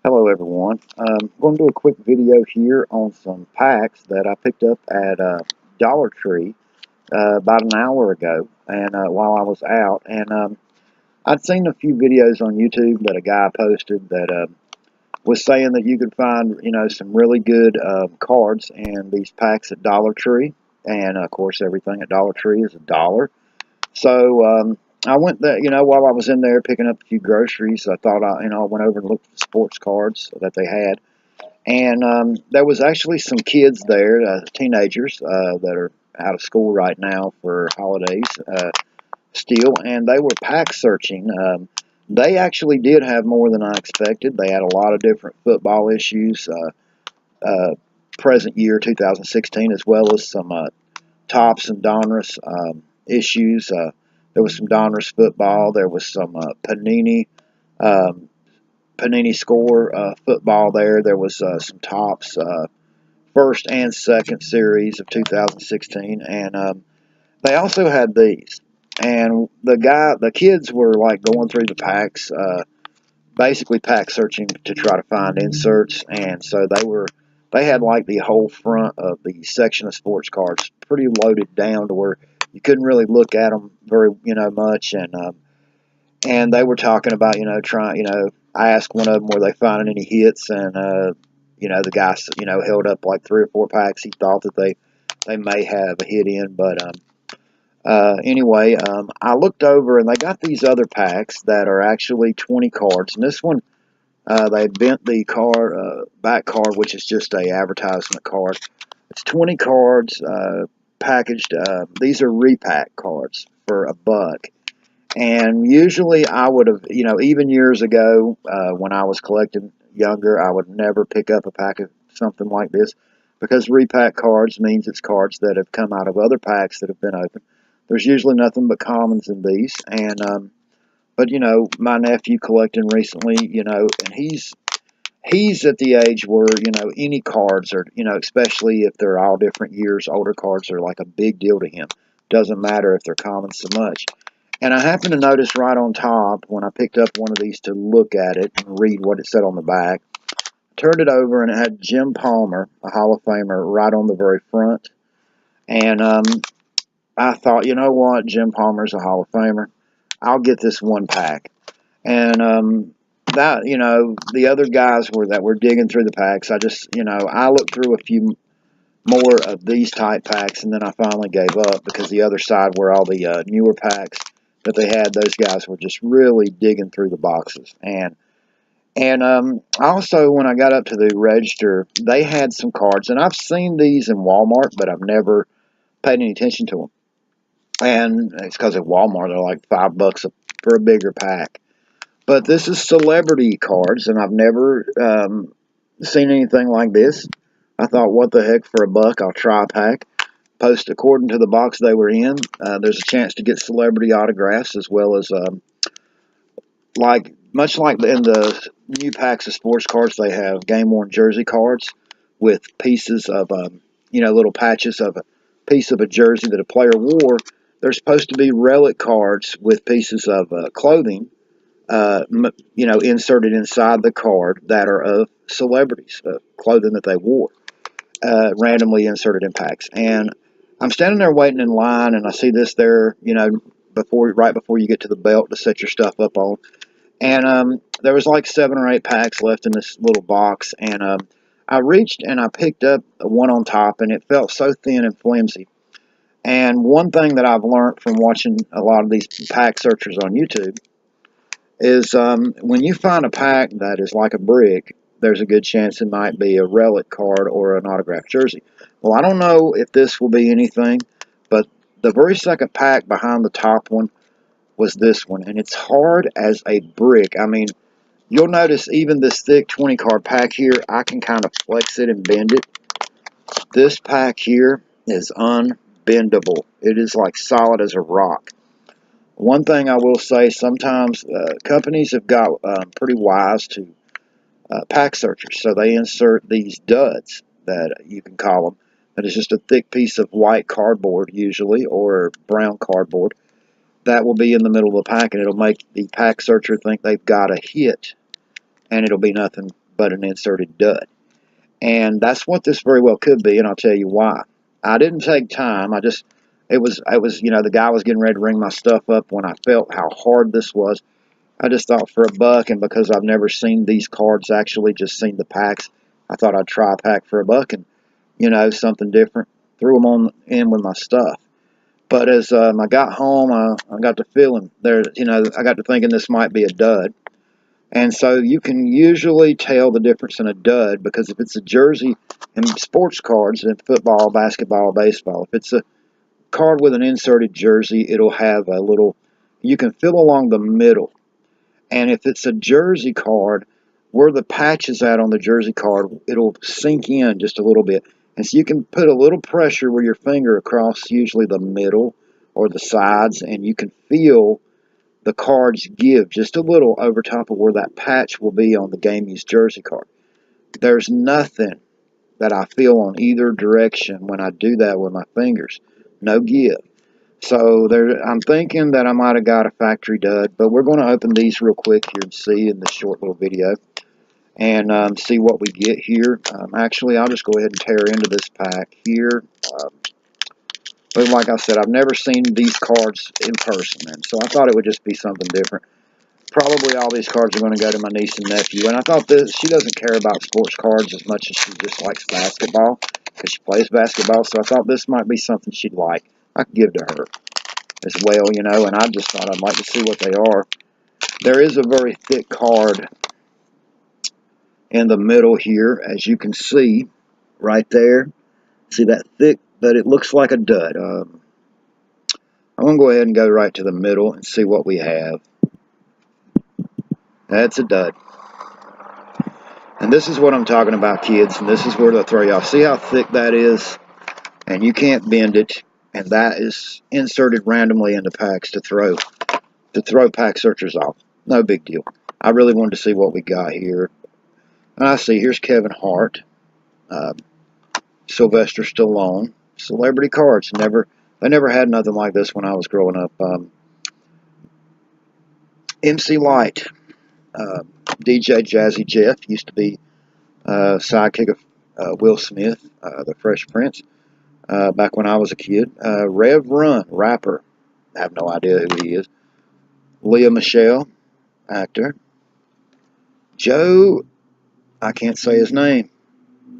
Hello everyone. I'm going to do a quick video here on some packs that I picked up at Dollar Tree about an hour ago, and while I was out. And I'd seen a few videos on YouTube that a guy posted that was saying that you could find, some really good cards and these packs at Dollar Tree. And of course, everything at Dollar Tree is $1. So I went there, while I was in there picking up a few groceries. I thought I went over and looked at the sports cards that they had, and there was actually some kids there, teenagers that are out of school right now for holidays still, and they were pack searching. They actually did have more than I expected. They had a lot of different football issues, present year 2016, as well as some Topps and Donruss issues. There was some Donruss football. There was some um, Panini Score football there. There was some Topps first and second series of 2016, and they also had these. And the kids were like going through the packs, basically pack searching to try to find inserts, and so they had like the whole front of the section of sports cards pretty loaded down to where you couldn't really look at them very much, and they were talking about trying I asked one of them were they finding any hits, and the guy held up like 3 or 4 packs he thought that they may have a hit in, but anyway, I looked over and they got these other packs that are actually 20 cards, and this one they bent the card back card, which is just a advertisement card. It's 20 cards packaged. These are repack cards for $1. And usually I would have, even years ago when I was collecting younger, I would never pick up a pack of something like this because repack cards means it's cards that have come out of other packs that have been opened. There's usually nothing but commons in these, and but my nephew collecting recently, and he's at the age where any cards are, especially if they're all different years, older cards are like a big deal to him. Doesn't matter if they're common so much. And I happened to notice right on top when I picked up one of these to look at it and read what it said on the back. Turned it over and it had Jim Palmer, a Hall of Famer, right on the very front. And I thought, you know what, Jim Palmer's a Hall of Famer. I'll get this one pack. And that the other guys that were digging through the packs, I just I looked through a few more of these type packs, and then I finally gave up because the other side were all the newer packs that they had. Those guys were just really digging through the boxes, and also when I got up to the register, they had some cards, and I've seen these in Walmart, but I've never paid any attention to them. And it's because at Walmart they're like $5 for a bigger pack. But this is celebrity cards, and I've never seen anything like this. I thought, what the heck, for $1, I'll try a pack. Post according to the box they were in. There's a chance to get celebrity autographs as well as, much like in the new packs of sports cards, they have game-worn jersey cards with pieces of, little patches of a piece of a jersey that a player wore. There's supposed to be relic cards with pieces of clothing inserted inside the card that are of celebrities, clothing that they wore, randomly inserted in packs. And I'm standing there waiting in line, and I see this there, right before you get to the belt to set your stuff up on. And there was like 7 or 8 packs left in this little box, and I reached and I picked up one on top, and it felt so thin and flimsy. And one thing that I've learned from watching a lot of these pack searchers on YouTube is when you find a pack that is like a brick, there's a good chance it might be a relic card or an autographed jersey. Well, I don't know if this will be anything, but the very second pack behind the top one was this one, and it's hard as a brick. I mean, you'll notice even this thick 20 card pack here, I can kind of flex it and bend it. This pack here is unbendable. It is like solid as a rock. One thing I will say, sometimes companies have got pretty wise to pack searchers, so they insert these duds that you can call them. That is just a thick piece of white cardboard usually, or brown cardboard, that will be in the middle of the pack, and it'll make the pack searcher think they've got a hit, and it'll be nothing but an inserted dud. And that's what this very well could be, and I'll tell you why. I didn't take time. It was, the guy was getting ready to ring my stuff up when I felt how hard this was. I just thought for $1, and because I've never seen these cards, actually just seen the packs, I thought I'd try a pack for $1 and, something different. Threw them on in with my stuff. But as I got home, I got to feeling there, I got to thinking this might be a dud. And so you can usually tell the difference in a dud, because if it's a jersey in sports cards, in football, basketball, baseball, if it's a card with an inserted jersey, it'll have a little, you can feel along the middle. And if it's a jersey card, where the patch is at on the jersey card, it'll sink in just a little bit. And so you can put a little pressure with your finger across usually the middle or the sides, and you can feel the cards give just a little over top of where that patch will be on the game used jersey card. There's nothing that I feel on either direction when I do that with my fingers. No give. So I'm thinking that I might have got a factory dud, but we're going to open these real quick here and see in this short little video and see what we get here. Actually, I'll just go ahead and tear into this pack here. But like I said, I've never seen these cards in person, and so I thought it would just be something different. Probably all these cards are going to go to my niece and nephew, and I thought she doesn't care about sports cards as much as she just likes basketball, because she plays basketball, so I thought this might be something she'd like. I could give to her as well, and I just thought I'd like to see what they are. There is a very thick card in the middle here, as you can see right there. See that thick, but it looks like a dud. I'm going to go ahead and go right to the middle and see what we have. That's a dud. And this is what I'm talking about, kids, and this is where they'll throw you off. See how thick that is? And you can't bend it, and that is inserted randomly into packs to throw pack searchers off. No big deal. I really wanted to see what we got here. And I see, here's Kevin Hart, Sylvester Stallone, celebrity cards. They never had nothing like this when I was growing up. MC Lyte, DJ Jazzy Jeff, used to be sidekick of Will Smith, the Fresh Prince, back when I was a kid. Rev Run, rapper. I have no idea who he is. Leah Michelle, actor. Joe, I can't say his name.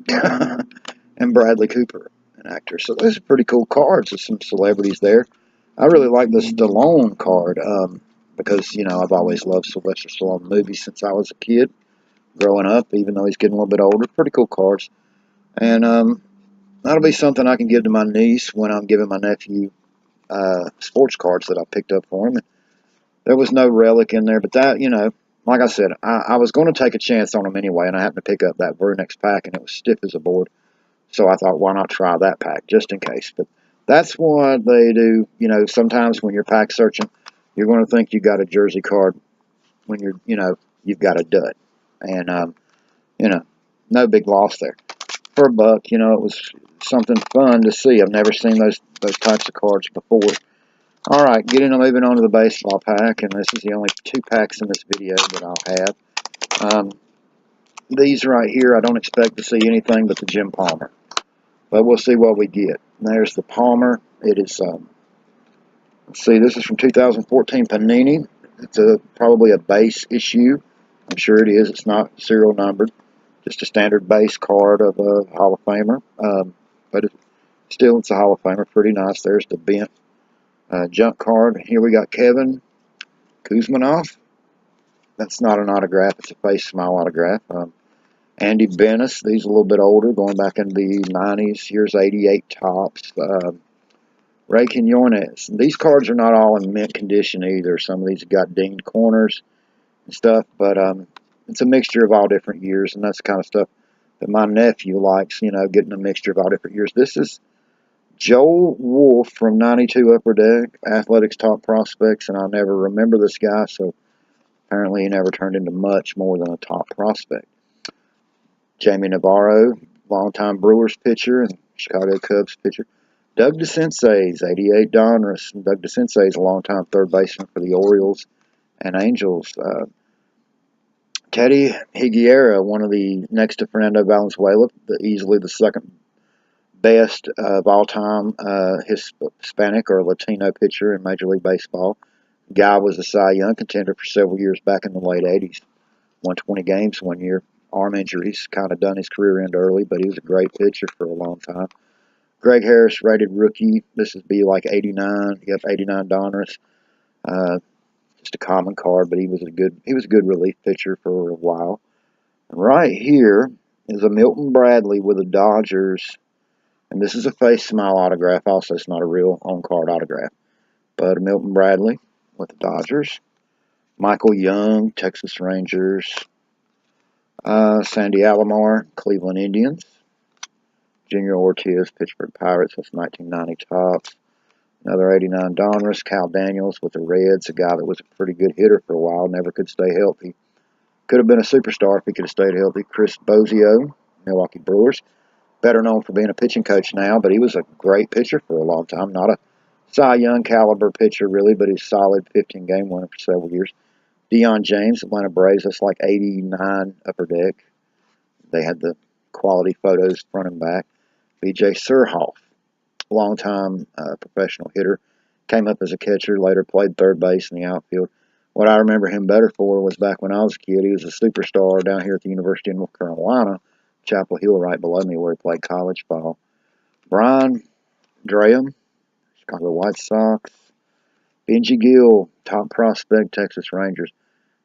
And Bradley Cooper, an actor. So those are pretty cool cards. There's some celebrities there. I really like the Stallone card because, I've always loved Sylvester Stallone movies since I was a kid, growing up, even though he's getting a little bit older. Pretty cool cards. And that'll be something I can give to my niece when I'm giving my nephew sports cards that I picked up for him. There was no relic in there, but that, like I said, I was going to take a chance on them anyway, and I happened to pick up that very next pack, and it was stiff as a board. So I thought, why not try that pack, just in case. But that's what they do. Sometimes when you're pack searching, you're going to think you got a jersey card when you've got a dud. And, no big loss there. For $1, it was something fun to see. I've never seen those types of cards before. All right, moving on to the baseball pack, and this is the only 2 packs in this video that I'll have. These right here, I don't expect to see anything but the Jim Palmer. But we'll see what we get. There's the Palmer. It is, let's see, this is from 2014 Panini. It's probably a base issue. I'm sure it is. It's not serial numbered. Just a standard base card of a Hall of Famer. But still, it's a Hall of Famer. Pretty nice. There's the bent junk card. Here we got Kevin Kuzminoff. That's not an autograph. It's a face smile autograph. Andy Benes. These are a little bit older, going back in the 90s. Here's 88 Topps. Ray Quinones. These cards are not all in mint condition either. Some of these have got dinged corners and stuff, but it's a mixture of all different years, and that's the kind of stuff that my nephew likes, getting a mixture of all different years. This is Joel Wolf from 92 Upper Deck, Athletics Top Prospects, and I never remember this guy, so apparently he never turned into much more than a top prospect. Jamie Navarro, longtime Brewers pitcher and Chicago Cubs pitcher. Doug DeCinces, 88 Donruss. Doug DeCinces is a longtime third baseman for the Orioles and Angels. Teddy Higuera, one of the next to Fernando Valenzuela, easily the second best of all time Hispanic or Latino pitcher in Major League Baseball. Guy was a Cy Young contender for several years back in the late 80s. Won 20 games one year. Arm injuries kind of done his career end early, but he was a great pitcher for a long time. Greg Harris, rated rookie. This would be like 89. Yep, 89 Donruss. Just a common card, but he was a good relief pitcher for a while. And right here is a Milton Bradley with the Dodgers, and this is a face smile autograph. Also, it's not a real on card autograph, but a Milton Bradley with the Dodgers. Michael Young, Texas Rangers. Sandy Alomar, Cleveland Indians. Junior Ortiz, Pittsburgh Pirates. That's 1990 Topps. Another 89 Donruss. Cal Daniels with the Reds, a guy that was a pretty good hitter for a while, never could stay healthy. Could have been a superstar if he could have stayed healthy. Chris Bosio, Milwaukee Brewers. Better known for being a pitching coach now, but he was a great pitcher for a long time. Not a Cy Young caliber pitcher, really, but he's solid 15-game winner for several years. Deion James, Atlanta Braves, that's like 89 Upper Deck. They had the quality photos front and back. B.J. Surhoff, longtime professional hitter, came up as a catcher, later played third base in the outfield. What I remember him better for was back when I was a kid, he was a superstar down here at the University of North Carolina, Chapel Hill right below me where he played college ball. Brian Graham, Chicago White Sox. Benji Gill, top prospect, Texas Rangers.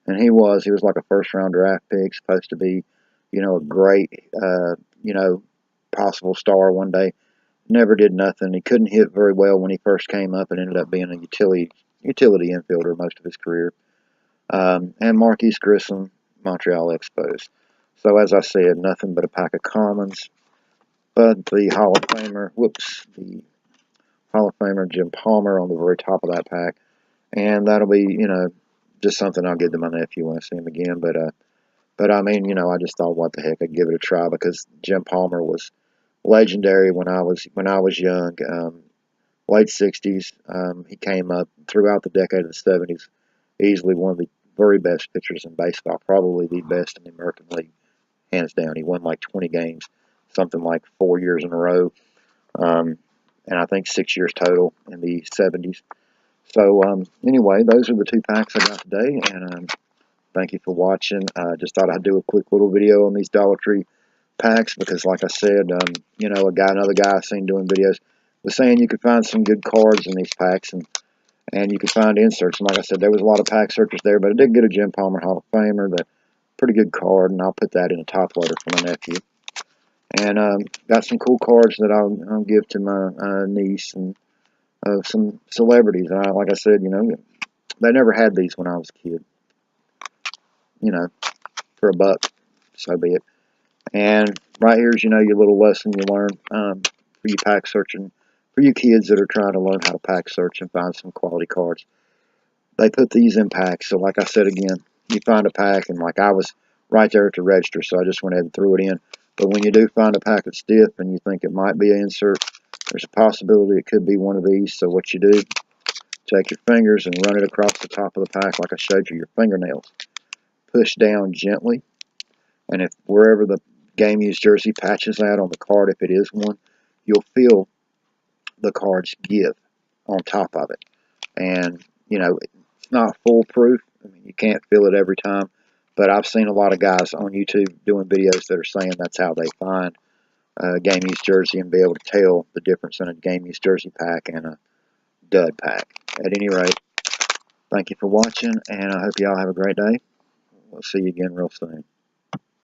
And he was like a first-round draft pick, supposed to be, a great, possible star one day. Never did nothing. He couldn't hit very well when he first came up and ended up being a utility infielder most of his career. And Marquise Grissom, Montreal Expos. So as I said, nothing but a pack of commons. But the Hall of Famer Jim Palmer on the very top of that pack. And that'll be, just something I'll give to my nephew when I see him again. But I mean, I just thought, what the heck, I'd give it a try because Jim Palmer was legendary when I was young. Late 60s, he came up throughout the decade of the 70s. Easily one of the very best pitchers in baseball, probably the best in the American League, hands down. He won like 20 games, something like 4 years in a row, and I think 6 years total in the 70s. So anyway, those are the two packs I got today, and thank you for watching. Just thought I'd do a quick little video on these Dollar Tree packs because, like I said, another guy I seen doing videos was saying you could find some good cards in these packs, and you could find inserts. And like I said, there was a lot of pack searchers there, but I did get a Jim Palmer Hall of Famer, that pretty good card, and I'll put that in a top loader for my nephew. And got some cool cards that I'll give to my niece and some celebrities. And like I said, they never had these when I was a kid. For $1, so be it. And right here's, your little lesson you learn for you pack searching, for you kids that are trying to learn how to pack search and find some quality cards. They put these in packs. So like I said again, you find a pack, and like I was right there at the register, so I just went ahead and threw it in. But when you do find a pack that's stiff and you think it might be an insert, there's a possibility it could be one of these. So what you do, take your fingers and run it across the top of the pack like I showed you, your fingernails. Push down gently, and if wherever the game used jersey patches at on the card, if it is one, you'll feel the cards give on top of it. And, it's not foolproof. I mean, you can't feel it every time, but I've seen a lot of guys on YouTube doing videos that are saying that's how they find a game used jersey and be able to tell the difference in a game used jersey pack and a dud pack. At any rate, thank you for watching, and I hope y'all have a great day. We'll see you again real soon.